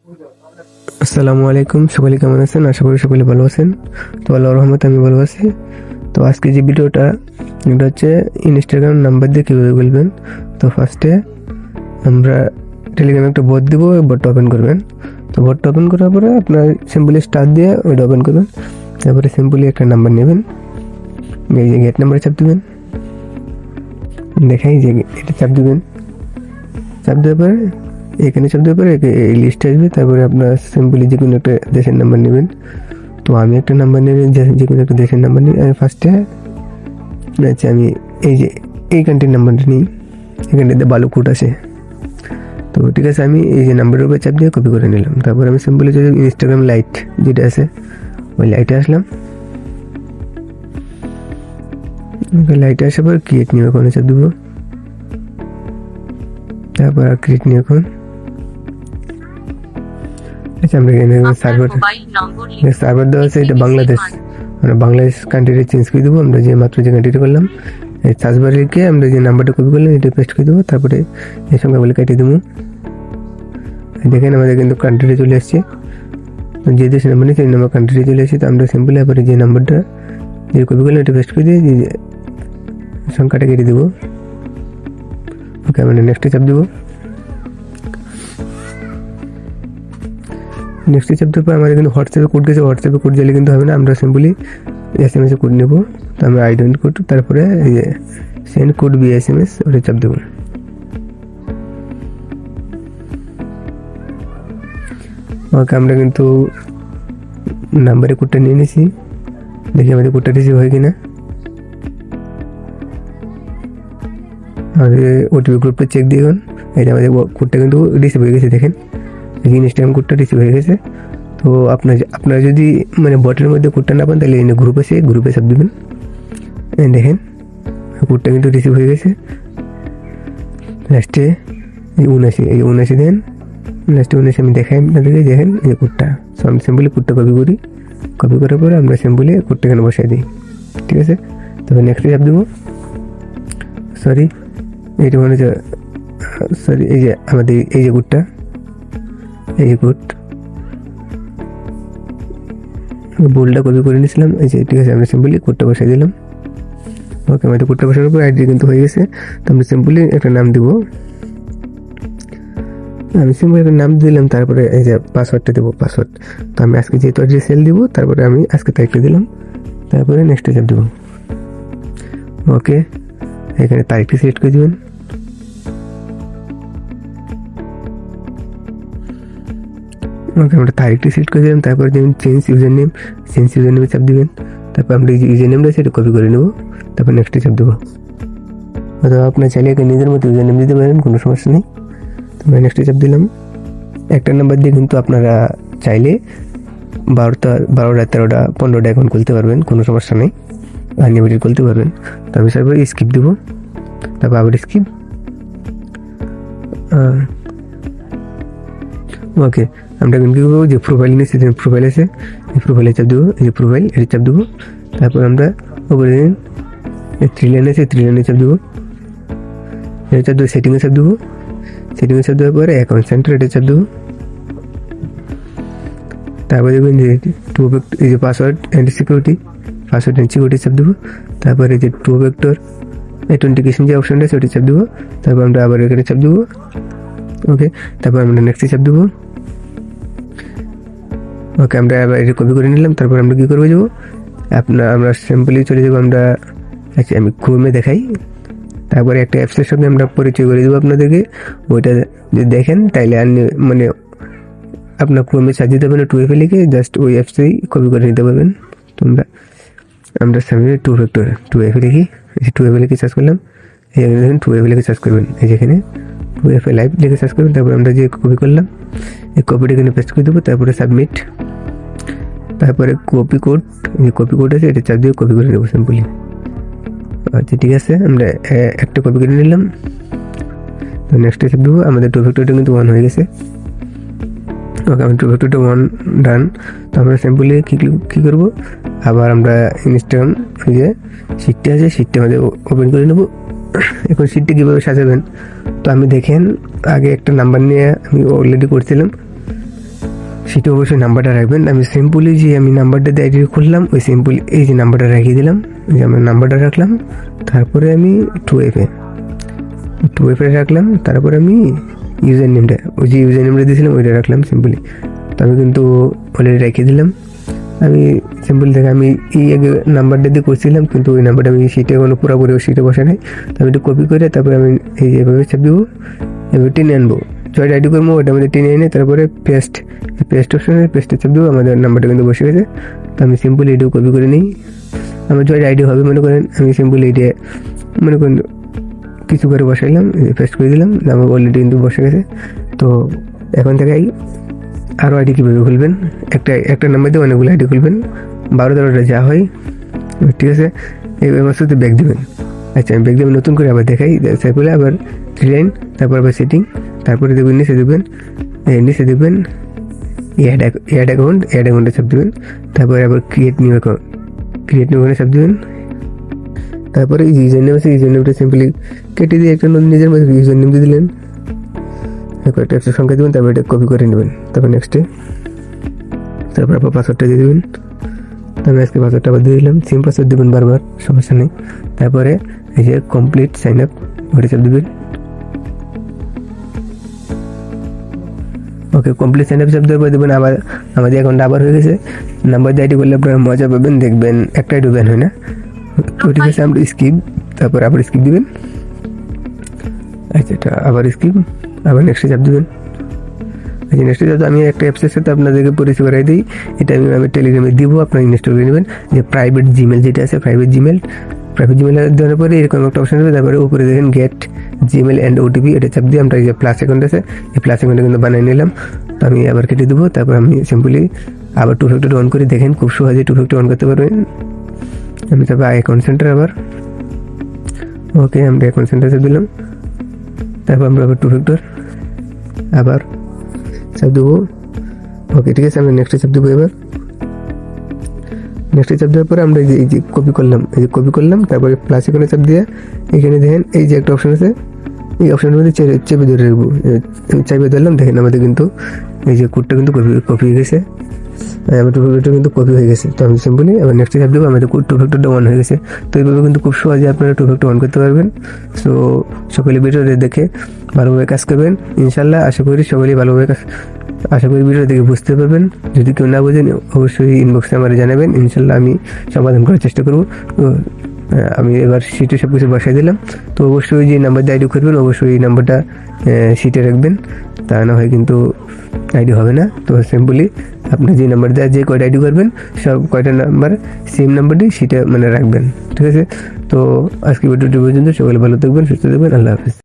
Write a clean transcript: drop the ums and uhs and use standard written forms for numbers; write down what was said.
আসসালামু আলাইকুম, সকলে কেমন আছেন? আশা করি সকলে ভালো আছেন। তো আল্লাহর রহমতে আমি ভালো আছি। তো আজকে যে ভিডিওটা, এটা হচ্ছে ইনস্টাগ্রাম নাম্বার দিয়ে কীভাবে বলবেন। তো ফার্স্টে আমরা টেলিগ্রামে একটা বট দিব, বটটা ওপেন করবেন। তো বটটা ওপেন করার পরে আপনার সিম্পলি স্টার দিয়ে ওইটা ওপেন করবেন। তারপরে সিম্পলি একটা নাম্বার নেবেন, এই যে গেট নাম্বারে চাপ দেবেন। দেখাই যে এটা চাপ দেবেন, চাপ দেওয়ার পরে এখানে চাপ দেওয়ার পরে এই লিস্টে আসবে। তারপরে আপনার সিম্পলি যে কোনো একটা দেশের নাম্বার নেবেন। তো আমি একটা নাম্বার নেব, যে কোনো একটা দেশের নাম্বার নিই। আমি ফার্স্টে আচ্ছা আমি এই যে এই কান্ট্রির নাম্বারটা নিই, এই কান্ট্রিতে ভালো কোড আছে। তো ঠিক আছে, আমি এই যে নাম্বারের উপরে চাপ দিয়ে কপি করে নিলাম। তারপর আমি সিম্পলি যদি ইনস্টাগ্রাম লাইট যেটা আছে ওই লাইটে আসলাম। লাইটে আসার পর ক্রিয়েট নিয়ে ওখানে চাপ দেবো। তারপর আর ক্রিয়েট নিয়ে এখন আচ্ছা আমরা এখানে সার্ভার দেওয়া আছে, এটা বাংলাদেশ। আমরা বাংলাদেশ কান্ট্রিটা চেঞ্জ করে দেবো। আমরা যে মাত্র যে কান্ট্রিটা করলাম, এই সার্চ বারে লিখে আমরা যে নাম্বারটা কপি করলাম এটা পেস্ট করে দেবো। তারপরে এই সংখ্যাগুলো কেটে দেবো। দেখেন আমাদের কিন্তু কান্ট্রিতে চলে আসছে, যে দেশের নাম্বার নিয়ে সেই নাম্বার কান্ট্রিতে চলে আসছে। তো আমরা সিম্পলি এবারে যে নাম্বারটা যে কপি করলাম এটা পেস্ট করে দিয়ে যে সংখ্যাটা কেটে দেবো। ওকে, আমরা নেক্সটে চাপ দেবো। নেক্সট চাপ দেওয়ার পর আমাদের কিন্তু হোয়াটসঅ্যাপে কোড গেছে। হোয়াটসঅ্যাপে কোড দিলে কিন্তু হবে না, আমরা সিম্পলি SMS-এ কোড নেব। তো আমরা আইডেন্টি কোড, তারপরে এই যে সেন্ড কোড বি SMS ওটা চাপ দেবো। ওকে, আমরা কিন্তু নাম্বারে কোডটা নিয়ে নিয়েছি। দেখি আমাদের কোডটা রিসিভ হয় কিনা। আমাদের OTP গ্রুপটা চেক দিয়ে এখন এটা আমাদের কোডটা কিন্তু রিসিভ হয়ে গেছে। দেখেন ইনস্টাগ্রাম কোডটা রিসিভ হয়ে গেছে। তো আপনারা যদি মানে বটের মধ্যে কোডটা না পান তাহলে এনে গ্রুপ আছে, গ্রুপে চাপ দেবেন। দেখেন কোডটা কিন্তু রিসিভ হয়ে গেছে। লাস্টে এই 79 দেন, লাস্টে 79 আমি দেখাই আপনাদেরকে। দেখেন এই কোডটা, সো আমি সিম্পলি কোডটা কপি করি। কপি করার পরে আমরা সিম্পলি কোডটা এখানে বসাই দিই। ঠিক আছে, তবে নেক্সটে চাপ দেবো। সরি এইটা মনে হচ্ছে, সরি এই যে আমাদের এই যে কোডটা, এই যে কোড বোল্ডটা কপি করে নিয়েছিলাম। এই যে ঠিক আছে, আমরা সিম্পলি কোডটা বসাই দিলাম। ওকে, আমাদের কোডটা বসানোর পর আইডি কিন্তু হয়ে গেছে। তো আমরা সিম্পলি একটা নাম দিব। আমি সিম্পলি একটা নাম দিলাম, তারপরে এই যে পাসওয়ার্ডটা দেবো, পাসওয়ার্ড। তো আমি আজকে যেহেতু সেল দিব, তারপরে আমি আজকে তারিখটা দিলাম। তারপরে নেক্সটে চাপ দেবো। ওকে, এখানে তারিখটি সিলেক্ট করে দেবেন। ওকে, আমরা তারিখটি সিলেক্ট করে দিলাম। তারপরে দেবেন চেঞ্জ ইউজার নেম চাপ দিবেন। তারপর আমরা যে ইউজার নেমটা সেটা কপি করে নেবো। তারপর নেক্সটে চাপ দেবো। অথবা আপনার চাইলে নিজের মতো ইউজার নেম দিতে পারেন, কোনো সমস্যা নেই। তো আমরা নেক্সটে চাপ দিলাম। একটা নাম্বার দিয়ে কিন্তু আপনারা চাইলে 12টা 13টা 15টা অ্যাকাউন্ট খুলতে পারবেন, কোনো সমস্যা নেই, আনলিমিটেড খুলতে পারবেন। তো আমি সবাই স্কিপ দেবো। তারপর আবার স্কিপ। ওকে, আমরা কিন্তু কী করবো, যে প্রোফাইল নিয়েছি, যে প্রোফাইল আছে এই প্রোফাইলে চাপ দেবো। এই যে প্রোফাইল, এটা চাপ দেবো। তারপর আমরা ওপরে থ্রি লাইন আছে, থ্রি লাইনে চাপ দেবো। এটা চাপ দেবো, সেটিংয়ে চাপ দেবো। সেটিংয়ে চাপ দেওয়ার পরে অ্যাকাউন্ট সেন্টার, এটা চাপ দেবো। তারপর দেখবেন যে এই যে পাসওয়ার্ড অ্যান্ড সিকিউরিটি চাপ দেবো। তারপরে এই যে টু ফ্যাক্টর অথেন্টিকেশন যে অপশনটা আছে ওটা চাপ দেবো। তারপর আমরা আবার এখানে চাপ দেবো। ওকে, তারপর আমরা নেক্সটে চাপ দেবো। ওকে, আমরা আবার এটা কপি করে নিলাম। তারপর আমরা কী করবো, যাবো আমরা সিম্পলি চলে যাবো। আমরা আচ্ছা আমি ক্রোমে দেখাই। তারপরে একটা অ্যাপসের সঙ্গে আমরা পরিচয় করে দেবো আপনাদেরকে। ওইটা যদি দেখেন তাইলে মানে আপনার ক্রোমে সার্চ দিতে পারেন 2FA লিখে, জাস্ট ওই অ্যাপসেই কপি করে নিতে পারবেন। তোমরা আমরা সামনে 2FA লিখি, 2FA লিখে সার্চ করলাম। এখানে দেখেন 2FA লিখে সার্চ করবেন, এই যেখানে 2FA লাইভ লিখে সার্চ করবেন। তারপর আমরা যে কপি করলাম এই কপিটা এখানে পেস্ট করে দেবো। তারপরে সাবমিট। তারপরে কপি কোড, যে কপি কোড আছে এটা চাপ দিয়ে কপি করে নেবো সিম্পলি। আচ্ছা ঠিক আছে, আমরা একটা কপি করে নিলাম। তো নেক্সটে চাপ দেবো। আমাদের 2 ফ্যাক্টরটা কিন্তু 1 হয়ে গেছে। ওকে, আমি 2 ফ্যাক্টরটা 1 ডান। তো আমরা সিম্পলি কী করবো, আবার আমরা ইনস্টাগ্রাম যে শিটটা আছে শিটটা আমাদের ওপেন করে নেবো। এখন শিটটা কীভাবে সাজাবেন, তো আমি দেখেন আগে একটা নাম্বার নিয়ে আমি অলরেডি করছিলাম। সেটা অবশ্যই নাম্বারটা রাখবেন। আমি সিম্পলি যে আমি নাম্বারটা দিয়ে আইডি খুললাম, ওই সিম্পলি এই যে নাম্বারটা রেখে দিলাম, যে আমার নাম্বারটা রাখলাম। তারপরে আমি 2FA রাখলাম। তারপরে আমি ইউজার নেমটা, ওই যে ইউজার নেমটা দিয়েছিলাম ওইটা রাখলাম সিম্পলি। তো আমি কিন্তু অলরেডি রেখে দিলাম। আমি সিম্পল দেখে আমি এই আগে নাম্বারটা দিয়ে করছিলাম, কিন্তু ওই নাম্বারটা আমি সিটে কোনো পুরোপুরি ওই সিটে বসে নাই। তো আমি একটু কপি করে তারপরে আমি এই যে এভাবে চাপ দিব, এভাবে টেনে আনবো। জয়েন্ট আইডি করবো, ওইটা আমাদের টেনে এনে তারপরে পেস্ট অপশনে পেস্টে চাপ দেবো, আমাদের নাম্বারটা কিন্তু বসে গেছে। তো আমি সিম্পল এটাও কপি করে নিই। আমার জয়েন্ট আইডি হবে মনে করেন, আমি সিম্পল এইটা মনে করেন কিছু করে বসাইলাম, পেস্ট করে দিলাম, আমার অলরেডি কিন্তু বসে গেছে। তো এখন থেকে আরও আইডি কীভাবে খুলবেন, একটা নাম্বার দিয়ে অনেকগুলো আইডি খুলবেন, 12-13টা যা হয়, ঠিক আছে। এবার শুধু ব্যাক দেবেন। আচ্ছা, আমি ব্যাক দেবেন, নতুন করে আবার দেখাই। তারপরে আবার 3 লাইন, তারপর আবার সেটিং, তারপরে দেখবেন নিচে দেখবেন অ্যাড অ্যাকাউন্টে চাপ দেবেন। তারপরে আবার ক্রিয়েট নিউ অ্যাকাউন্টে চাপ দেবেন। তারপরে ইউজার নেম আছে, ইউজার নেমটা সিম্পলি কেটে দিয়ে একটা নিজের মধ্যে ইউজার নেম দিয়ে দিলেন, একটা সংখ্যা দেবেন, তারপর এটা কপি করে নেবেন। তারপর নেক্সটে, তারপর আপনার পাসওয়ার্ডটা দিয়ে দেবেন। আমি আজকে পাসওয়ার্ডটা আবার দিয়ে দিলাম, সেম পাসওয়ার্ড দেবেন বারবার, সমস্যা নেই। তারপরে এই যে কমপ্লিট সাইন আপ, ওটা চাপ দেবেন। ওকে, কমপ্লিট সাইন আপ চাপ দেওয়ার পর দেবেন আবার আমাদের অ্যাকাউন্টটা আবার হয়ে গেছে। নাম্বার দিয়ে আইডি করলে আপনারা মজা পাবেন, দেখবেন একটা আইডি ব্যান হয় না। তো ঠিক আছে, আমরা স্কিপ, তারপর আবার স্কিপ দিবেন। আচ্ছা, এটা আবার স্কিপ, আবার নেক্সটে চাপ দেবেন। আচ্ছা, নেক্সটে চাপ, আমি একটা অ্যাপসের সাথে আপনাদেরকে পরিচয় করাই দিই। এটা আমি টেলিগ্রামে দিব, আপনারা ইনস্টল করে নেবেন। যে প্রাইভেট জিমেল যেটা আছে, প্রাইভেট জিমেল দেওয়ার পরে এরকম একটা অপশন হবে। তারপরে উপরে দেখেন গেট জিমেল অ্যান্ড ওটিপি, এটা চাপ দিয়ে আমরা এই যে প্লাস অ্যাকাউন্ট আছে, এই প্লাস অ্যাকাউন্টে কিন্তু বানিয়ে নিলাম। তো আমি আবার কেটে দেবো। তারপর আমি সিম্পলি আবার 2 ফ্যাক্টর অন করে দেখেন, খুব সহজে 2 ফ্যাক্টর অন করতে পারবেন। আমি তারপর অ্যাকাউন্ট সেন্টার আবার, ওকে, আমরা অ্যাকাউন্ট সেন্টারে দিলাম। তারপর আমরা আবার 2 ফ্যাক্টর আবার চাপ দেবো। ওকে, ঠিক আছে, আমরা নেক্সটে চাপ দেবো। এবার নেক্সটে চাপ দেওয়ার পরে আমরা এই যে কপি করলাম, তারপরে প্লাস এখানে চাপ দিয়ে এখানে দেখেন এই যে একটা অপশন আছে, এই অপশনের মধ্যে চেপে ধরে রাখবো। চেপে ধরলাম, দেখেন আমাদের কিন্তু এই যে কোডটা কিন্তু কপি হয়ে গেছে, আমার 2 ফ্যাক্টরটা কিন্তু কপি হয়ে গেছে। তো আমি সিম্পলি আবার নেক্সটে চাপ দেবো, আমাদের 2 ফ্যাক্টরটা অন হয়ে গেছে। তো এইভাবে কিন্তু খুব সহজে আপনারা 2 ফ্যাক্টর অন করতে পারবেন। সো সকলে ভিডিওটা দেখে ভালোভাবে কাজ করবেন ইনশাল্লাহ। আশা করি ভিডিও দেখে বুঝতে পারবেন। যদি কেউ না বোঝেন অবশ্যই ইনবক্সে আমার জানাবেন, ইনশাল্লাহ আমি সমাধান করার চেষ্টা করবো। তো আমি এবার সিটে সব কিছু বসাই দিলাম। তো অবশ্যই যে নাম্বার দিয়ে আইডি করবেন, অবশ্যই এই নাম্বারটা সিটে রাখবেন, তা না হয় কিন্তু আইডি হবে না। তো সিম্পলি আপনি যে নাম্বার দিয়ে যে কয়টা আইডি করবেন, সব কয়টা নাম্বার সেম নাম্বারটি সিটে মানে রাখবেন, ঠিক আছে। তো আজকে ভিডিওটি পর্যন্ত, সকলে ভালো থাকবেন, সুস্থ থাকবেন, আল্লাহ হাফিজ।